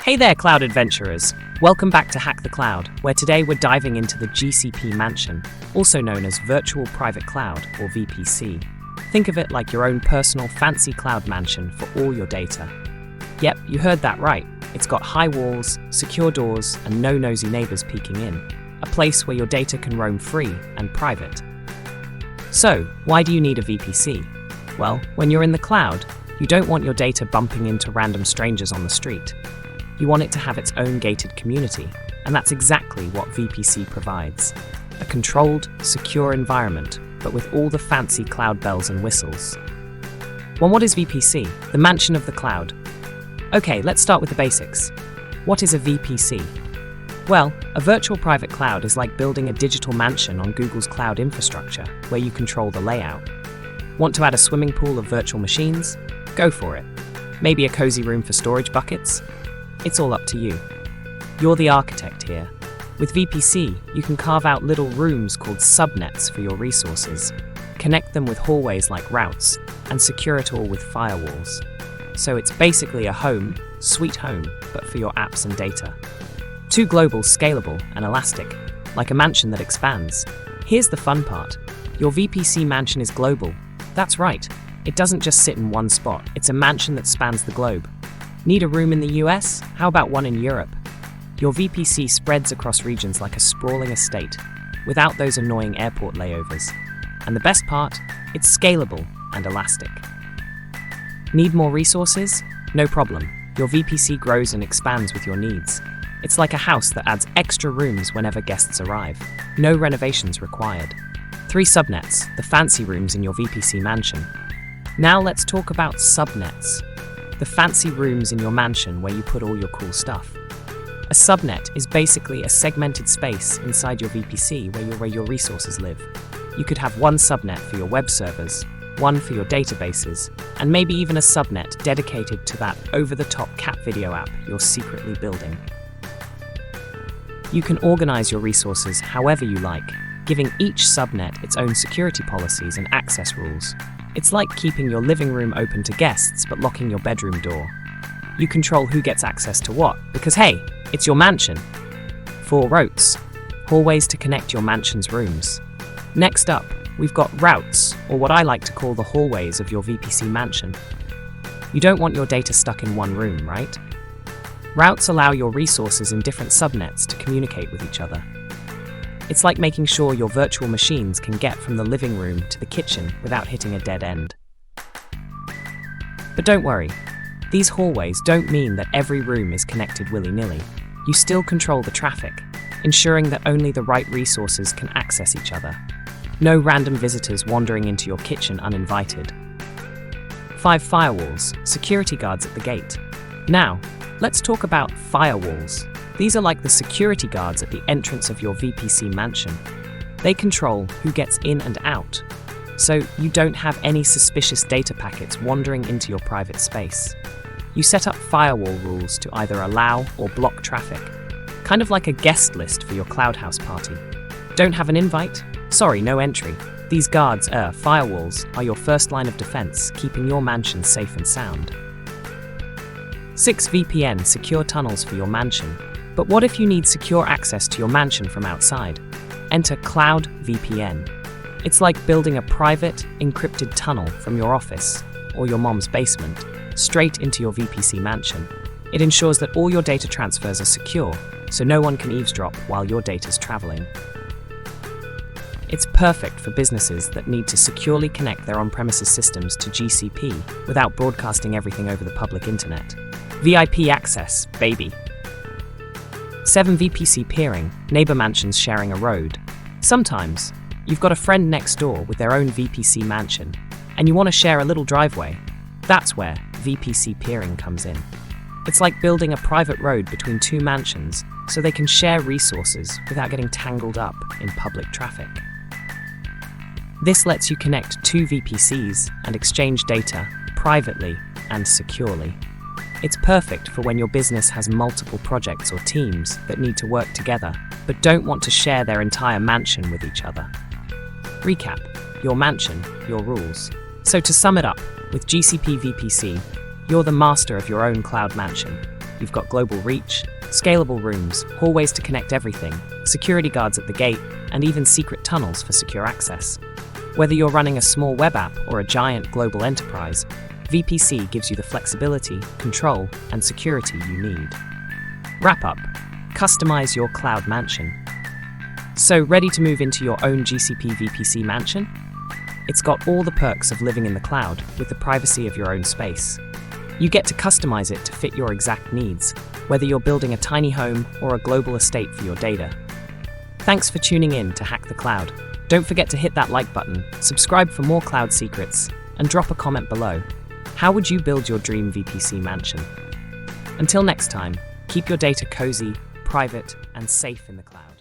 Hey there, cloud adventurers! Welcome back to Hack the Cloud, where today we're diving into the GCP Mansion, also known as Virtual Private Cloud, or VPC. Think of it like your own personal fancy cloud mansion for all your data. Yep, you heard that right. It's got high walls, secure doors, and no nosy neighbors peeking in. A place where your data can roam free and private. So, why do you need a VPC? Well, when you're in the cloud, you don't want your data bumping into random strangers on the street. You want it to have its own gated community, and that's exactly what VPC provides. A controlled, secure environment, but with all the fancy cloud bells and whistles. Well, what is VPC? The mansion of the cloud. Okay, let's start with the basics. What is a VPC? Well, a virtual private cloud is like building a digital mansion on Google's cloud infrastructure, where you control the layout. Want to add a swimming pool of virtual machines? Go for it. Maybe a cozy room for storage buckets? It's all up to you. You're the architect here. With VPC, you can carve out little rooms called subnets for your resources, connect them with hallways like routes, and secure it all with firewalls. So it's basically a home, sweet home, but for your apps and data. Too global, scalable, and elastic, like a mansion that expands. Here's the fun part. Your VPC mansion is global. That's right. It doesn't just sit in one spot. It's a mansion that spans the globe. Need a room in the US? How about one in Europe? Your VPC spreads across regions like a sprawling estate, without those annoying airport layovers. And the best part? It's scalable and elastic. Need more resources? No problem. Your VPC grows and expands with your needs. It's like a house that adds extra rooms whenever guests arrive. No renovations required. 3 subnets, the fancy rooms in your VPC mansion. Now let's talk about subnets. The fancy rooms in your mansion where you put all your cool stuff. A subnet is basically a segmented space inside your VPC where your resources live. You could have one subnet for your web servers, one for your databases, and maybe even a subnet dedicated to that over-the-top cat video app you're secretly building. You can organize your resources however you like, giving each subnet its own security policies and access rules. It's like keeping your living room open to guests but locking your bedroom door. You control who gets access to what, because hey, it's your mansion. 4 routes, hallways to connect your mansion's rooms. Next up, we've got routes, or what I like to call the hallways of your VPC mansion. You don't want your data stuck in one room, right? Routes allow your resources in different subnets to communicate with each other. It's like making sure your virtual machines can get from the living room to the kitchen without hitting a dead end. But don't worry, these hallways don't mean that every room is connected willy-nilly. You still control the traffic, ensuring that only the right resources can access each other. No random visitors wandering into your kitchen uninvited. 5 firewalls, security guards at the gate. Now, let's talk about firewalls. These are like the security guards at the entrance of your VPC mansion. They control who gets in and out, so you don't have any suspicious data packets wandering into your private space. You set up firewall rules to either allow or block traffic, kind of like a guest list for your cloud house party. Don't have an invite? Sorry, no entry. These guards, firewalls, are your first line of defense, keeping your mansion safe and sound. 6 VPN secure tunnels for your mansion. But what if you need secure access to your mansion from outside? Enter Cloud VPN. It's like building a private, encrypted tunnel from your office or your mom's basement straight into your VPC mansion. It ensures that all your data transfers are secure, so no one can eavesdrop while your data's traveling. It's perfect for businesses that need to securely connect their on-premises systems to GCP without broadcasting everything over the public internet. VIP access, baby. 7 VPC Peering, neighbor mansions sharing a road. Sometimes, you've got a friend next door with their own VPC mansion, and you want to share a little driveway. That's where VPC Peering comes in. It's like building a private road between 2 mansions so they can share resources without getting tangled up in public traffic. This lets you connect 2 VPCs and exchange data privately and securely. It's perfect for when your business has multiple projects or teams that need to work together, but don't want to share their entire mansion with each other. Recap: your mansion, your rules. So to sum it up, with GCP VPC, you're the master of your own cloud mansion. you've got global reach, scalable rooms, hallways to connect everything, security guards at the gate, and even secret tunnels for secure access. Whether you're running a small web app or a giant global enterprise, VPC gives you the flexibility, control, and security you need. Wrap up. Customize your cloud mansion. So, ready to move into your own GCP VPC mansion? It's got all the perks of living in the cloud with the privacy of your own space. You get to customize it to fit your exact needs, whether you're building a tiny home or a global estate for your data. Thanks for tuning in to Hack the Cloud. Don't forget to hit that like button, subscribe for more cloud secrets, and drop a comment below. How would you build your dream VPC mansion? Until next time, keep your data cozy, private, and safe in the cloud.